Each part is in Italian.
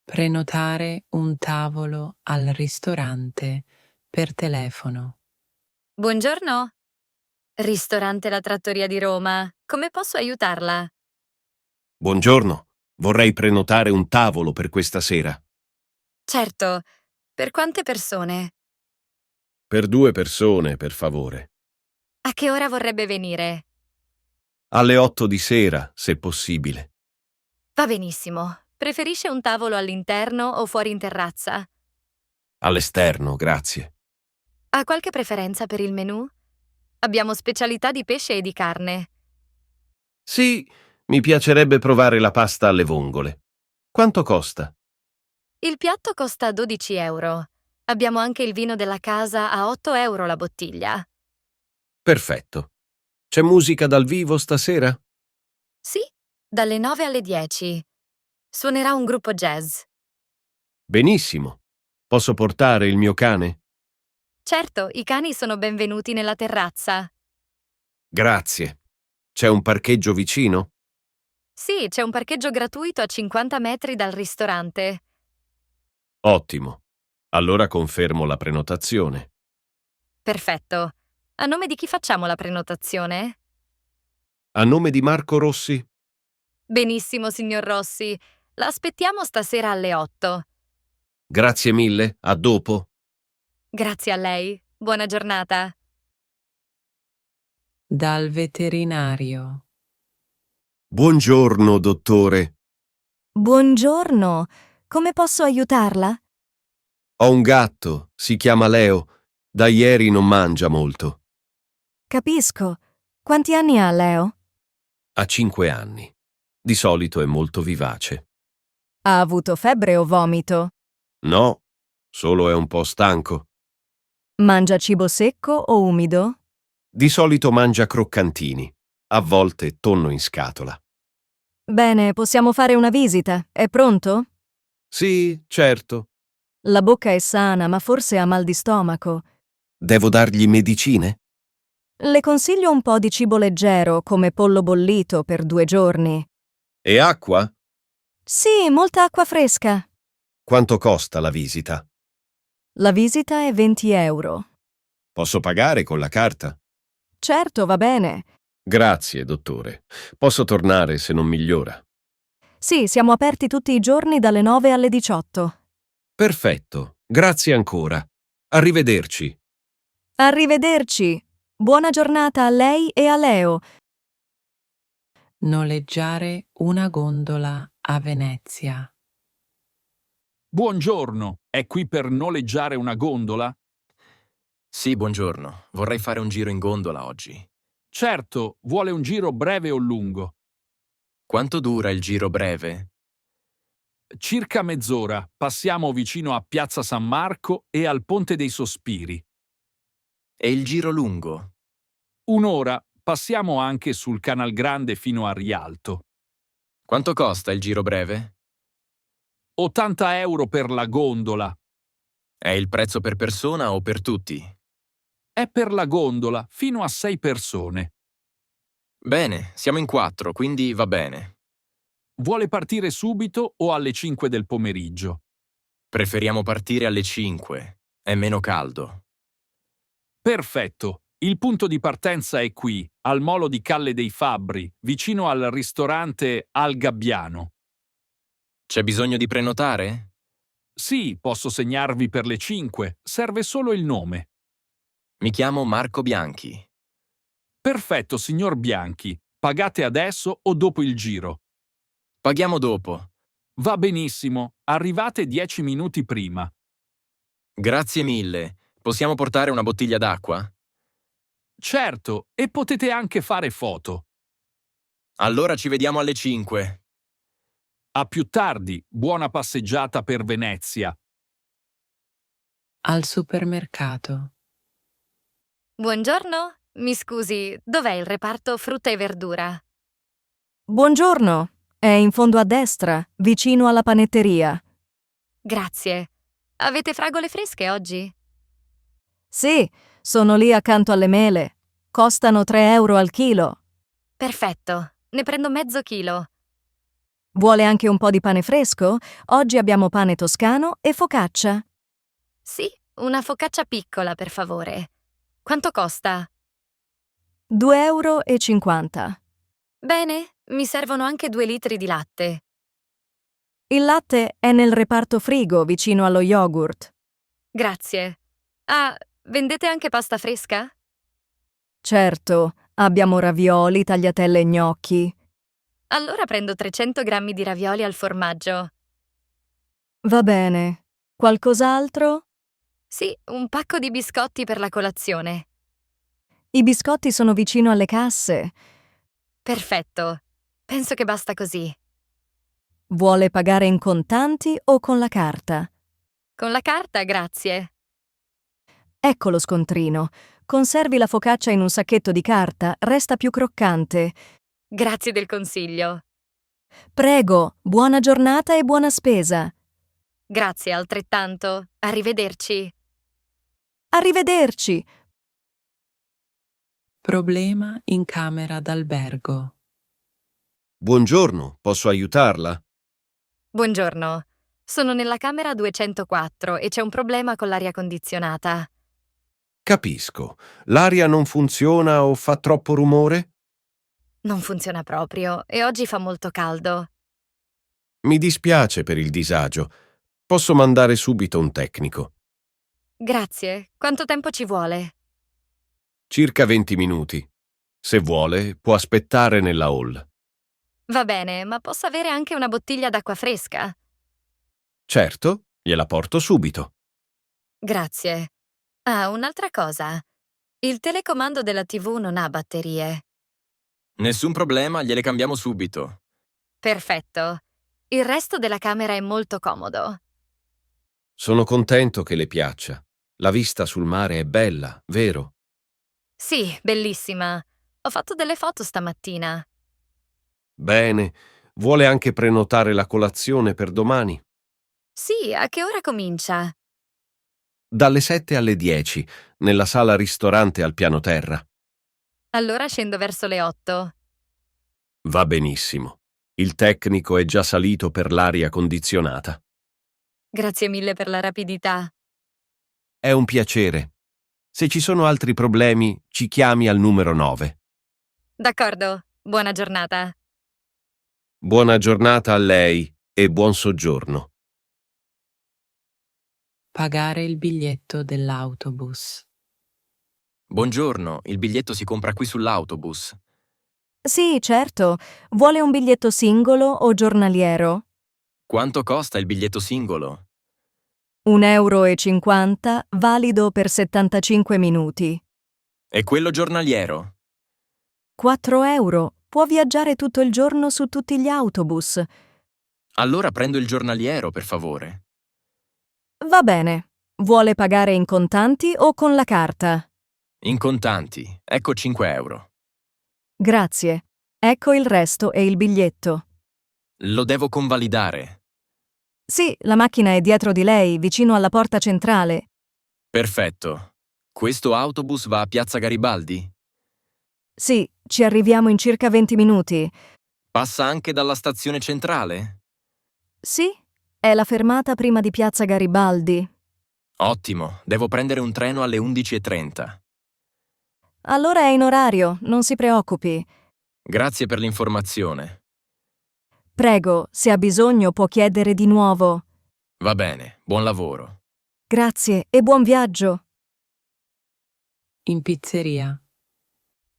Prenotare un tavolo al ristorante per telefono. Buongiorno, ristorante La Trattoria di Roma. Come posso aiutarla? Buongiorno, vorrei prenotare un tavolo per questa sera. Certo, per quante persone? Per 2 persone, per favore. A che ora vorrebbe venire? Alle 8 di sera, se possibile. Va benissimo. Preferisce un tavolo all'interno o fuori in terrazza? All'esterno, grazie. Ha qualche preferenza per il menù? Abbiamo specialità di pesce e di carne. Sì, mi piacerebbe provare la pasta alle vongole. Quanto costa? Il piatto costa 12 euro. Abbiamo anche il vino della casa a 8 euro la bottiglia. Perfetto. C'è musica dal vivo stasera? Sì, dalle 9 alle 10. Suonerà un gruppo jazz. Benissimo. Posso portare il mio cane? Certo, i cani sono benvenuti nella terrazza. Grazie. C'è un parcheggio vicino? Sì, c'è un parcheggio gratuito a 50 metri dal ristorante. Ottimo. Allora confermo la prenotazione. Perfetto. A nome di chi facciamo la prenotazione? A nome di Marco Rossi? Benissimo, signor Rossi. La aspettiamo stasera alle 8. Grazie mille, a dopo. Grazie a lei. Buona giornata. Dal veterinario. Buongiorno, dottore. Buongiorno, come posso aiutarla? Ho un gatto, si chiama Leo. Da ieri non mangia molto. Capisco. Quanti anni ha Leo? Ha 5 anni. Di solito è molto vivace. Ha avuto febbre o vomito? No, solo è un po' stanco. Mangia cibo secco o umido? Di solito mangia croccantini, a volte tonno in scatola. Bene, possiamo fare una visita. È pronto? Sì, certo. La bocca è sana, ma forse ha mal di stomaco. Devo dargli medicine? Le consiglio un po' di cibo leggero, come pollo bollito, per 2 giorni. E acqua? Sì, molta acqua fresca. Quanto costa la visita? La visita è 20 euro. Posso pagare con la carta? Certo, va bene. Grazie, dottore. Posso tornare se non migliora. Sì, siamo aperti tutti i giorni dalle 9 alle 18. Perfetto, grazie ancora. Arrivederci. Arrivederci. Buona giornata a lei e a Leo. Noleggiare una gondola a Venezia. Buongiorno, è qui per noleggiare una gondola? Sì, buongiorno. Vorrei fare un giro in gondola oggi. Certo, vuole un giro breve o lungo? Quanto dura il giro breve? Circa mezz'ora. Passiamo vicino a Piazza San Marco e al Ponte dei Sospiri. E il giro lungo? Un'ora. Passiamo anche sul Canal Grande fino a Rialto. Quanto costa il giro breve? 80 euro per la gondola. È il prezzo per persona o per tutti? È per la gondola, fino a 6 persone. Bene, siamo in 4, quindi va bene. Vuole partire subito o alle 5 del pomeriggio? Preferiamo partire alle 5. È meno caldo. Perfetto. Il punto di partenza è qui, al molo di Calle dei Fabbri, vicino al ristorante Al Gabbiano. C'è bisogno di prenotare? Sì, posso segnarvi per le 5, serve solo il nome. Mi chiamo Marco Bianchi. Perfetto, signor Bianchi. Pagate adesso o dopo il giro? Paghiamo dopo. Va benissimo, arrivate 10 minuti prima. Grazie mille. Possiamo portare una bottiglia d'acqua? Certo, e potete anche fare foto. Allora ci vediamo alle 5. A più tardi, buona passeggiata per Venezia. Al supermercato. Buongiorno. Mi scusi, dov'è il reparto frutta e verdura? Buongiorno. È in fondo a destra, vicino alla panetteria. Grazie. Avete fragole fresche oggi? Sì, sono lì accanto alle mele. Costano 3 euro al chilo. Perfetto. Ne prendo mezzo chilo. Vuole anche un po' di pane fresco? Oggi abbiamo pane toscano e focaccia. Sì, una focaccia piccola, per favore. Quanto costa? 2,50 euro. Bene, mi servono anche 2 litri di latte. Il latte è nel reparto frigo vicino allo yogurt. Grazie. Ah, vendete anche pasta fresca? Certo, abbiamo ravioli, tagliatelle e gnocchi. Allora prendo 300 grammi di ravioli al formaggio. Va bene. Qualcos'altro? Sì, un pacco di biscotti per la colazione. I biscotti sono vicino alle casse. Perfetto. Penso che basta così. Vuole pagare in contanti o con la carta? Con la carta, grazie. Ecco lo scontrino. Conservi la focaccia in un sacchetto di carta, resta più croccante. Grazie del consiglio. Prego, buona giornata e buona spesa. Grazie altrettanto. Arrivederci. Arrivederci. Problema in camera d'albergo. Buongiorno, posso aiutarla? Buongiorno. Sono nella camera 204 e c'è un problema con l'aria condizionata. Capisco. L'aria non funziona o fa troppo rumore? Non funziona proprio e oggi fa molto caldo. Mi dispiace per il disagio. Posso mandare subito un tecnico. Grazie. Quanto tempo ci vuole? Circa 20 minuti. Se vuole, può aspettare nella hall. Va bene, ma posso avere anche una bottiglia d'acqua fresca? Certo, gliela porto subito. Grazie. Ah, un'altra cosa. Il telecomando della TV non ha batterie. Nessun problema, gliele cambiamo subito. Perfetto. Il resto della camera è molto comodo. Sono contento che le piaccia. La vista sul mare è bella, vero? Sì, bellissima. Ho fatto delle foto stamattina. Bene. Vuole anche prenotare la colazione per domani? Sì, a che ora comincia? Dalle 7 alle 10, nella sala ristorante al piano terra. Allora scendo verso le 8. Va benissimo. Il tecnico è già salito per l'aria condizionata. Grazie mille per la rapidità. È un piacere. Se ci sono altri problemi, ci chiami al numero 9. D'accordo. Buona giornata. Buona giornata a lei e buon soggiorno. Pagare il biglietto dell'autobus. Buongiorno, il biglietto si compra qui sull'autobus. Sì, certo. Vuole un biglietto singolo o giornaliero? Quanto costa il biglietto singolo? 1,50 euro, valido per 75 minuti. E quello giornaliero? 4 euro. Può viaggiare tutto il giorno su tutti gli autobus. Allora prendo il giornaliero, per favore. Va bene. Vuole pagare in contanti o con la carta? In contanti, ecco 5 euro. Grazie. Ecco il resto e il biglietto. Lo devo convalidare. Sì, la macchina è dietro di lei, vicino alla porta centrale. Perfetto. Questo autobus va a Piazza Garibaldi? Sì, ci arriviamo in circa 20 minuti. Passa anche dalla stazione centrale? Sì, è la fermata prima di Piazza Garibaldi. Ottimo, devo prendere un treno alle 11:30. Allora è in orario, non si preoccupi. Grazie per l'informazione. Prego, se ha bisogno può chiedere di nuovo. Va bene, buon lavoro. Grazie e buon viaggio. In pizzeria.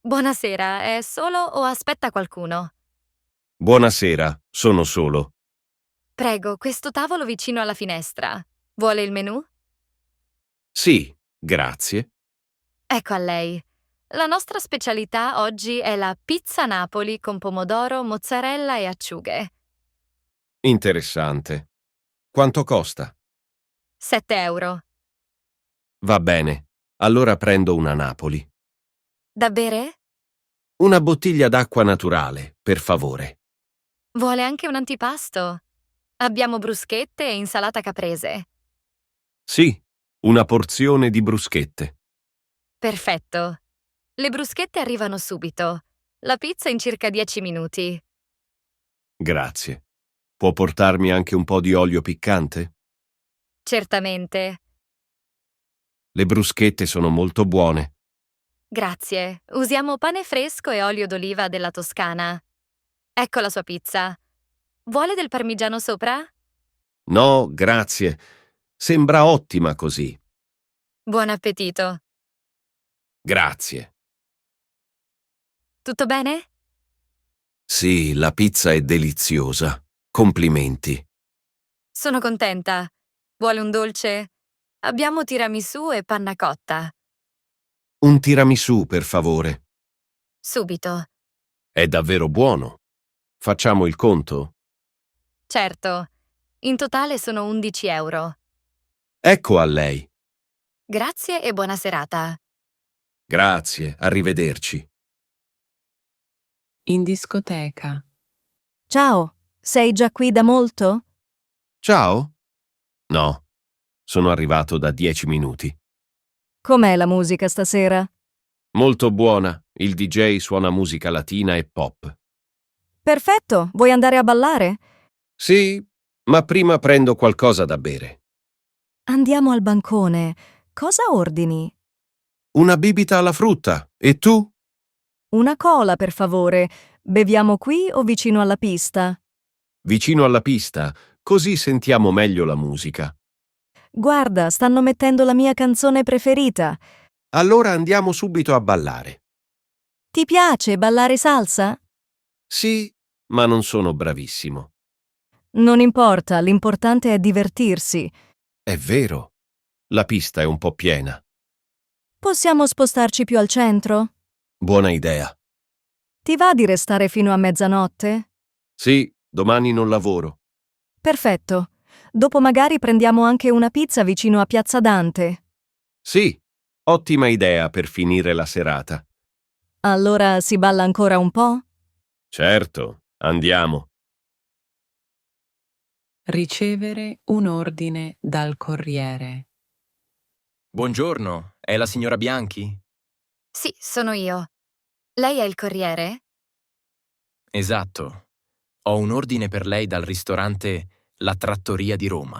Buonasera, è solo o aspetta qualcuno? Buonasera, sono solo. Prego, questo tavolo vicino alla finestra. Vuole il menù? Sì, grazie. Ecco a lei. La nostra specialità oggi è la pizza Napoli con pomodoro, mozzarella e acciughe. Interessante. Quanto costa? 7 euro. Va bene. Allora prendo una Napoli. Da bere? Una bottiglia d'acqua naturale, per favore. Vuole anche un antipasto? Abbiamo bruschette e insalata caprese. Sì, una porzione di bruschette. Perfetto. Le bruschette arrivano subito. La pizza in circa 10 minuti. Grazie. Può portarmi anche un po' di olio piccante? Certamente. Le bruschette sono molto buone. Grazie. Usiamo pane fresco e olio d'oliva della Toscana. Ecco la sua pizza. Vuole del parmigiano sopra? No, grazie. Sembra ottima così. Buon appetito. Grazie. Tutto bene? Sì, la pizza è deliziosa. Complimenti. Sono contenta. Vuole un dolce? Abbiamo tiramisù e panna cotta. Un tiramisù, per favore. Subito. È davvero buono. Facciamo il conto? Certo. In totale sono 11 euro. Ecco a lei. Grazie e buona serata. Grazie, arrivederci. In discoteca. Ciao, sei già qui da molto? Ciao? No, sono arrivato da 10 minuti. Com'è la musica stasera? Molto buona. Il DJ suona musica latina e pop. Perfetto, vuoi andare a ballare? Sì, ma prima prendo qualcosa da bere. Andiamo al bancone. Cosa ordini? Una bibita alla frutta. E tu? Una cola, per favore. Beviamo qui o vicino alla pista? Vicino alla pista, così sentiamo meglio la musica. Guarda, stanno mettendo la mia canzone preferita. Allora andiamo subito a ballare. Ti piace ballare salsa? Sì, ma non sono bravissimo. Non importa, l'importante è divertirsi. È vero. La pista è un po' piena. Possiamo spostarci più al centro? Buona idea. Ti va di restare fino a mezzanotte? Sì, domani non lavoro. Perfetto. Dopo magari prendiamo anche una pizza vicino a Piazza Dante. Sì, ottima idea per finire la serata. Allora si balla ancora un po'? Certo, andiamo. Ricevere un ordine dal corriere. Buongiorno, è la signora Bianchi? Sì, sono io. Lei è il corriere? Esatto. Ho un ordine per lei dal ristorante La Trattoria di Roma.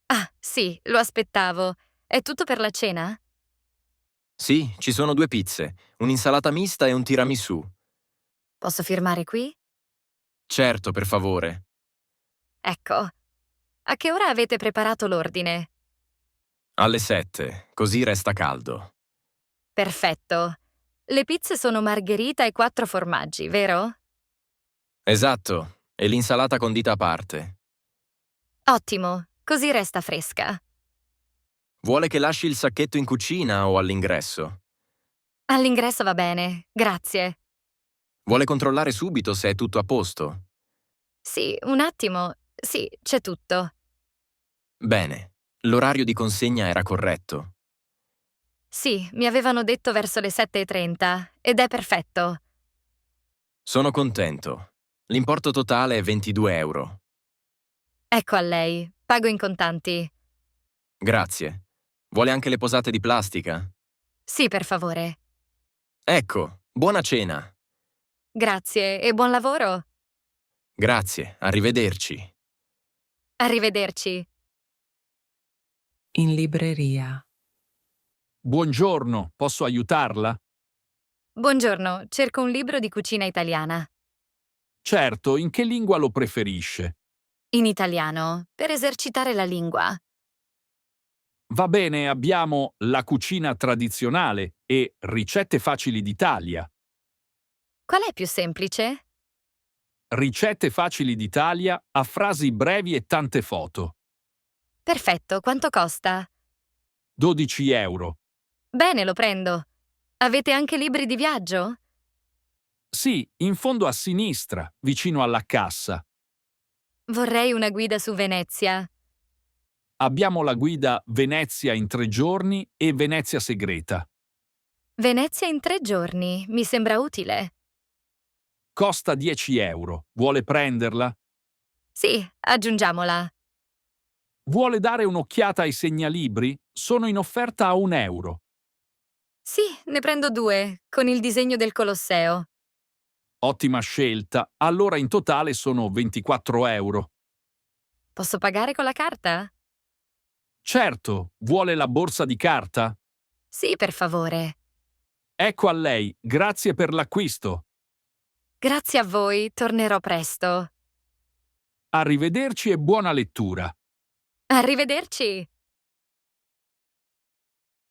Ah, sì, lo aspettavo. È tutto per la cena? Sì, ci sono 2 pizze, un'insalata mista e un tiramisù. Posso firmare qui? Certo, per favore. Ecco. A che ora avete preparato l'ordine? Alle 7, così resta caldo. Perfetto. Le pizze sono margherita e 4 formaggi, vero? Esatto, e l'insalata condita a parte. Ottimo, così resta fresca. Vuole che lasci il sacchetto in cucina o all'ingresso? All'ingresso va bene, grazie. Vuole controllare subito se è tutto a posto? Sì, un attimo. Sì, c'è tutto. Bene, l'orario di consegna era corretto. Sì, mi avevano detto verso le 7:30 ed è perfetto. Sono contento. L'importo totale è 22 euro. Ecco a lei, pago in contanti. Grazie. Vuole anche le posate di plastica? Sì, per favore. Ecco, buona cena. Grazie e buon lavoro. Grazie, arrivederci. Arrivederci. In libreria. Buongiorno, posso aiutarla? Buongiorno, cerco un libro di cucina italiana. Certo, in che lingua lo preferisce? In italiano, per esercitare la lingua. Va bene, abbiamo La cucina tradizionale e Ricette facili d'Italia. Qual è più semplice? Ricette facili d'Italia a frasi brevi e tante foto. Perfetto, quanto costa? 12 euro. Bene, lo prendo. Avete anche libri di viaggio? Sì, in fondo a sinistra, vicino alla cassa. Vorrei una guida su Venezia. Abbiamo la guida Venezia in 3 giorni e Venezia segreta. Venezia in 3 giorni, mi sembra utile. Costa 10 euro. Vuole prenderla? Sì, aggiungiamola. Vuole dare un'occhiata ai segnalibri? Sono in offerta a 1 euro. Sì, ne prendo 2, con il disegno del Colosseo. Ottima scelta. Allora in totale sono 24 euro. Posso pagare con la carta? Certo, vuole la borsa di carta? Sì, per favore. Ecco a lei, grazie per l'acquisto. Grazie a voi, tornerò presto. Arrivederci e buona lettura. Arrivederci.